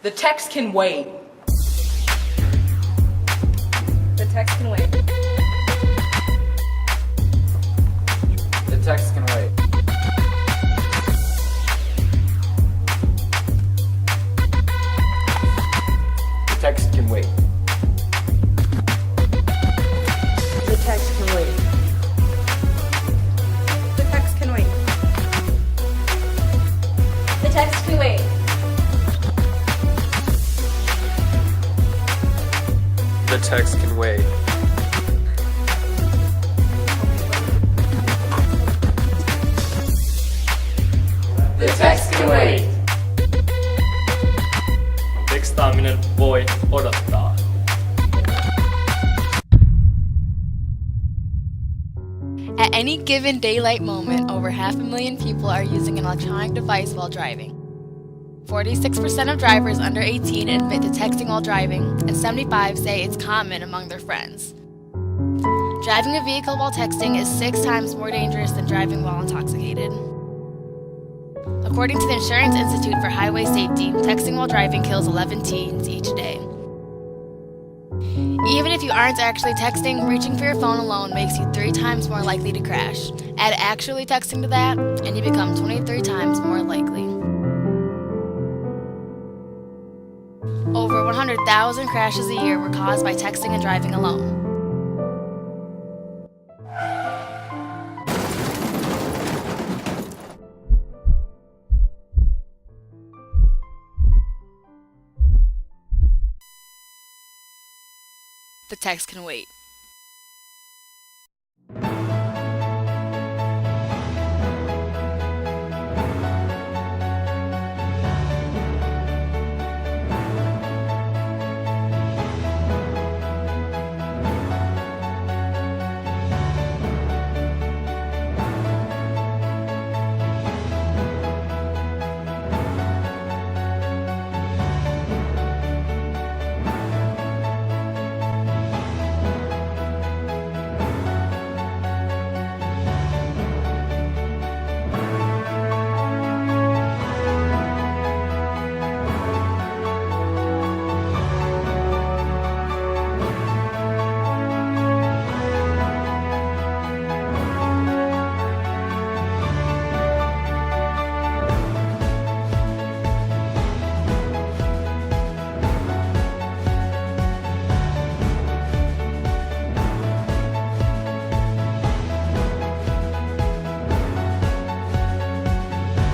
The text can wait. The text can wait. The text can wait. The text can wait. The text can wait. The text can wait. The text can wait. The text can wait. The text can wait. Tekstaaminen voi odottaa. At any given daylight moment, over 500,000 people are using an electronic device while driving. 46% of drivers under 18 admit to texting while driving, and 75% say it's common among their friends. Driving a vehicle while texting is 6 times more dangerous than driving while intoxicated. According to the Insurance Institute for Highway Safety, texting while driving kills 11 teens each day. Even if you aren't actually texting, reaching for your phone alone makes you 3 times more likely to crash. Add actually texting to that, and you become 23 times more likely. Over 100,000 crashes a year were caused by texting and driving alone. The text can wait.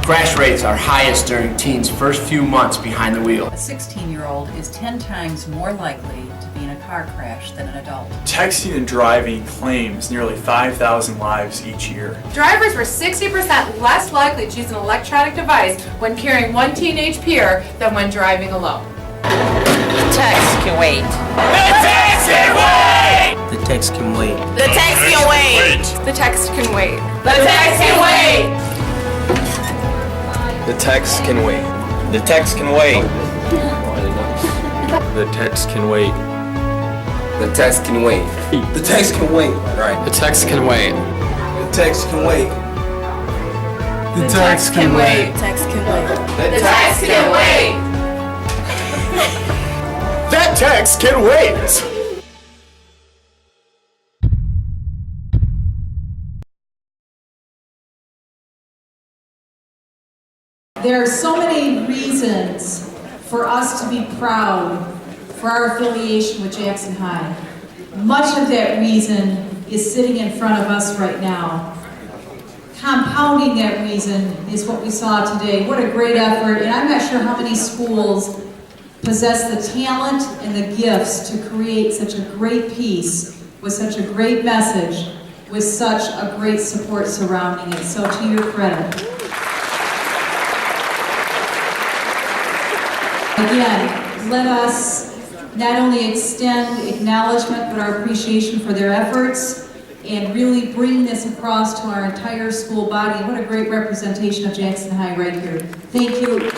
Crash rates are highest during teens' first few months behind the wheel. A 16-year-old is 10 times more likely to be in a car crash than an adult. Texting and driving claims nearly 5,000 lives each year. Drivers were 60% less likely to use an electronic device when carrying one teenage peer than when driving alone. The text can wait. The text can wait. The text can wait. The text can wait. The text can wait. The text can wait. The text can wait. The text can wait. The text can wait. The text can wait. The text can wait. Right. The text can wait. The text can wait. The text can wait. Text can wait. The text can wait. That text can wait! There are so many reasons for us to be proud for our affiliation with Jackson High. Much of that reason is sitting in front of us right now. Compounding that reason is what we saw today. What a great effort, and I'm not sure how many schools possess the talent and the gifts to create such a great piece with such a great message, with such a great support surrounding it. So to your credit. Again, let us not only extend acknowledgement but our appreciation for their efforts and really bring this across to our entire school body. What a great representation of Jackson High right here. Thank you.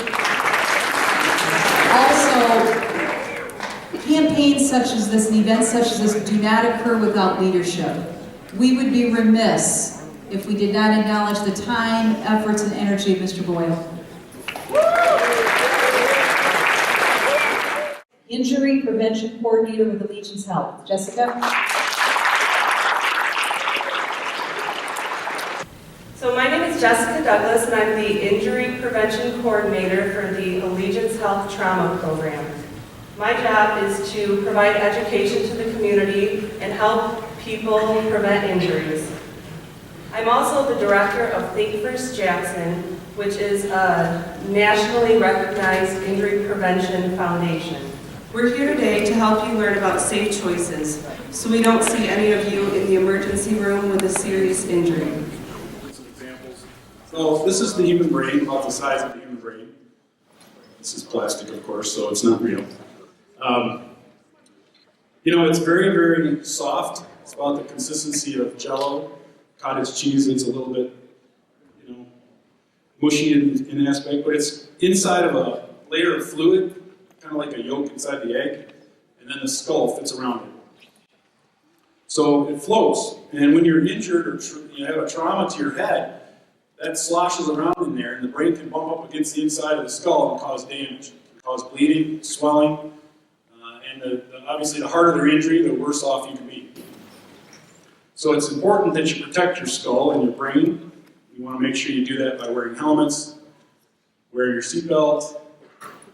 campaigns such as this and events such as this do not occur without leadership. We would be remiss if we did not acknowledge the time, efforts, and energy of Mr. Boyle. Injury Prevention Coordinator with Allegiance Health. Jessica? So my name is Jessica Douglas, and I'm the Injury Prevention Coordinator for the Allegiance Health Trauma Program. My job is to provide education to the community and help people prevent injuries. I'm also the director of Think First Jackson, which is a nationally recognized injury prevention foundation. We're here today to help you learn about safe choices, so we don't see any of you in the emergency room with a serious injury. Some examples. So this is the human brain, about the size of the human brain. This is plastic, of course, so it's not real. It's very, very soft. It's about the consistency of Jell-O. Cottage cheese, it's a little bit, mushy in aspect, but it's inside of a layer of fluid, kind of like a yolk inside the egg, and then the skull fits around it. So it floats, and when you're injured or you have a trauma to your head, that sloshes around in there, and the brain can bump up against the inside of the skull and cause damage, cause bleeding, swelling, and obviously the harder the injury, the worse off you can be. So it's important that you protect your skull and your brain. You want to make sure you do that by wearing helmets, wearing your seatbelt,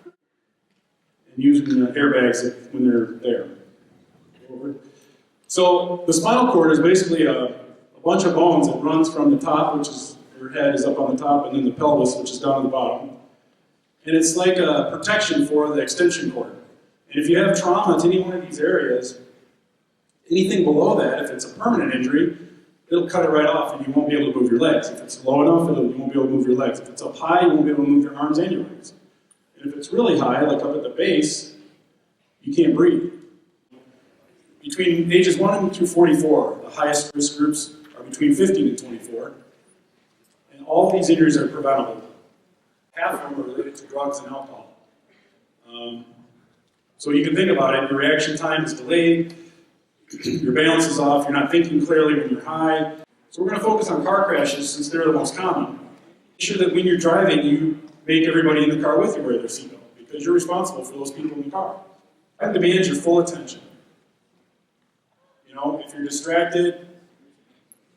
and using airbags when they're there. So the spinal cord is basically a bunch of bones that runs from the top, which is your head is up on the top, and then the pelvis, which is down at the bottom. And it's like a protection for the extension cord. And if you have trauma to any one of these areas, anything below that, if it's a permanent injury, it'll cut it right off and you won't be able to move your legs. If it's low enough, you won't be able to move your legs. If it's up high, you won't be able to move your arms and your legs. And if it's really high, like up at the base, you can't breathe. Between ages 1 through 44, the highest risk groups are between 15 and 24. And all of these injuries are preventable. Half of them are related to drugs and alcohol. So you can think about it, your reaction time is delayed, your balance is off, you're not thinking clearly when you're high. So we're going to focus on car crashes since they're the most common. Make sure that when you're driving, you make everybody in the car with you wear their seatbelt, because you're responsible for those people in the car. That demands your full attention. If you're distracted,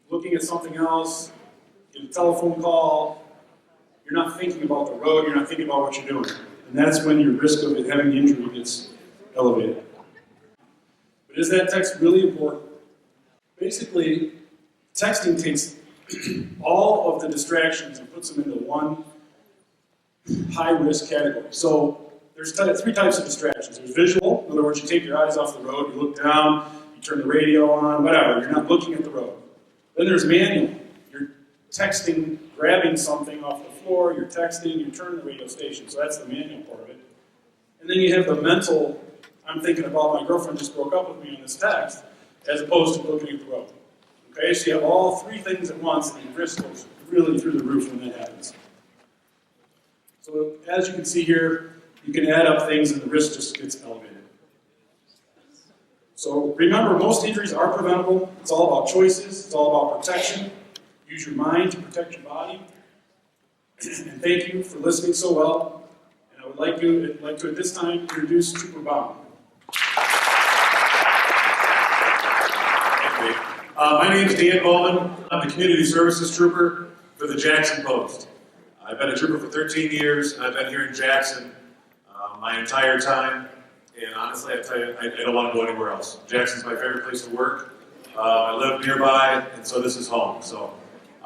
looking at something else, get a telephone call, you're not thinking about the road, you're not thinking about what you're doing. And that's when your risk of having the injury gets elevated. But is that text really important? Basically, texting takes all of the distractions and puts them into one high-risk category. So there's 3 types of distractions. There's visual, in other words, you take your eyes off the road, you look down, you turn the radio on, whatever, you're not looking at the road. Then there's manual. You're texting, grabbing something off the floor, you're texting, you turn the radio station, so that's the manual part of it. And then you have the mental, I'm thinking about my girlfriend just broke up with me on this text, as opposed to looking at the road. Okay, so you have all 3 things at once, and your risk goes really through the roof when that happens. So as you can see here, you can add up things and the risk just gets elevated. So remember, most injuries are preventable. It's all about choices. It's all about protection. Use your mind to protect your body. And thank you for listening so well. And I would like to at this time introduce Trooper Baum. My name is Dan Bowman. I'm the Community Services Trooper for the Jackson Post. I've been a trooper for 13 years, and I've been here in Jackson my entire time. And honestly, I tell you, I don't want to go anywhere else. Jackson's my favorite place to work. I live nearby, and so this is home. So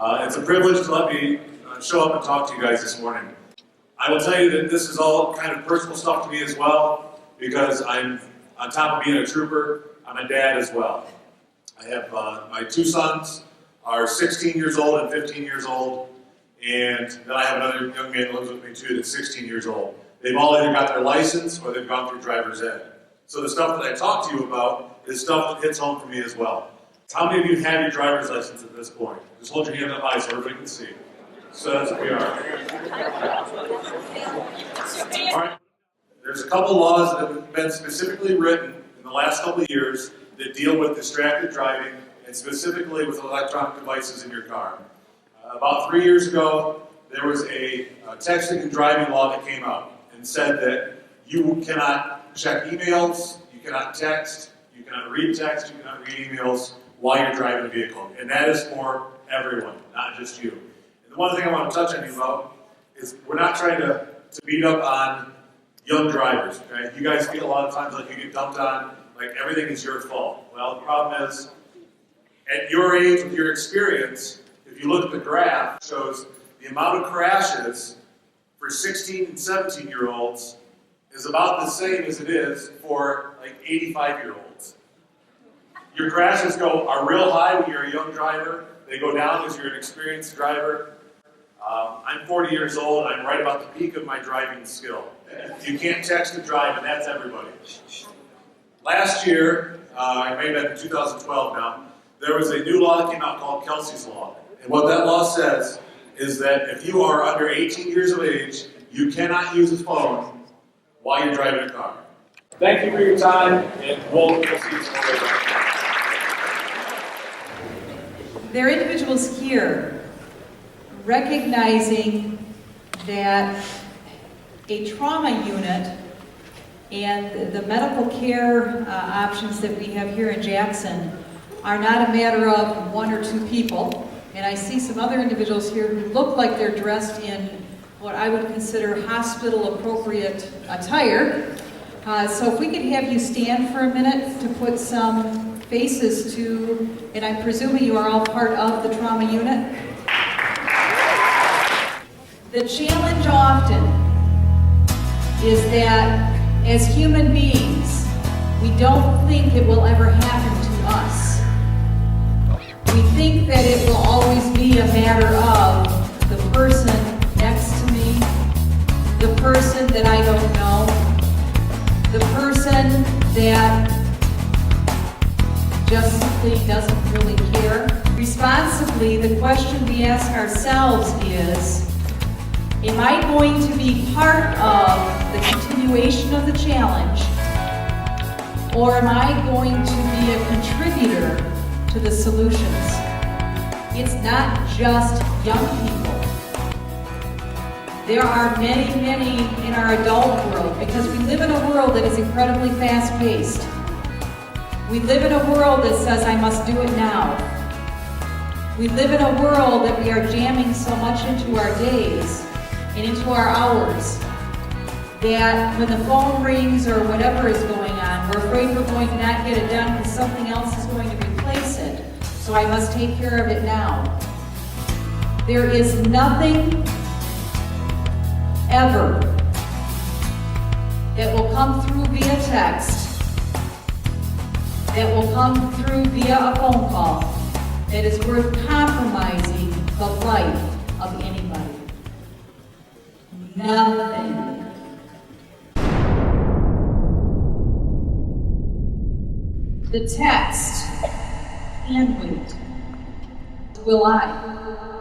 it's a privilege to let me show up and talk to you guys this morning. I will tell you that this is all kind of personal stuff to me as well, because I'm, on top of being a trooper, I'm a dad as well. I have my 2 sons are 16 years old and 15 years old, and then I have another young man that lives with me too that's 16 years old. They've all either got their license or they've gone through driver's ed. So the stuff that I talk to you about is stuff that hits home for me as well. How many of you have your driver's license at this point? Just hold your hand up high so everybody can see. So that's what we are. All right. There's a couple laws that have been specifically written in the last couple of years that deal with distracted driving and specifically with electronic devices in your car. About 3 years ago, there was a texting and driving law that came out and said that you cannot check emails, you cannot text, you cannot read text, you cannot read emails while you're driving a vehicle. And that is for everyone, not just you. And the one thing I want to touch on you about is we're not trying to beat up on young drivers, okay? You guys feel a lot of times like you get dumped on, like everything is your fault. Well, the problem is, at your age, with your experience, if you look at the graph, it shows the amount of crashes for 16 and 17-year-olds is about the same as it is for like 85-year-olds. Your crashes are real high when you're a young driver. They go down as you're an experienced driver. I'm 40 years old. I'm right about the peak of my driving skill. You can't text and drive, and that's everybody. Last year, I may have been in 2012 now, there was a new law that came out called Kelsey's Law. And what that law says is that if you are under 18 years of age, you cannot use a phone while you're driving a car. Thank you for your time, and we'll see you some later. There are individuals here recognizing that a trauma unit and the medical care options that we have here in Jackson are not a matter of one or two people. And I see some other individuals here who look like they're dressed in what I would consider hospital-appropriate attire. So if we could have you stand for a minute to put some faces to, and I'm presuming you are all part of the trauma unit. The challenge often is that as human beings, we don't think it will ever happen to us. We think that it will always be a matter of the person next to me, the person that I don't know, the person that just simply doesn't really care. Responsibly, the question we ask ourselves is, am I going to be part of the continuation of the challenge, or am I going to be a contributor to the solutions? It's not just young people. There are many, many in our adult world, because we live in a world that is incredibly fast-paced. We live in a world that says, I must do it now. We live in a world that we are jamming so much into our days and into our hours that when the phone rings or whatever is going on, we're afraid we're going to not get it done because something else is going to replace it. So I must take care of it now. There is nothing ever that will come through via text, that will come through via a phone call, that is worth compromising the life of anybody. Nothing. The text can wait. Will I?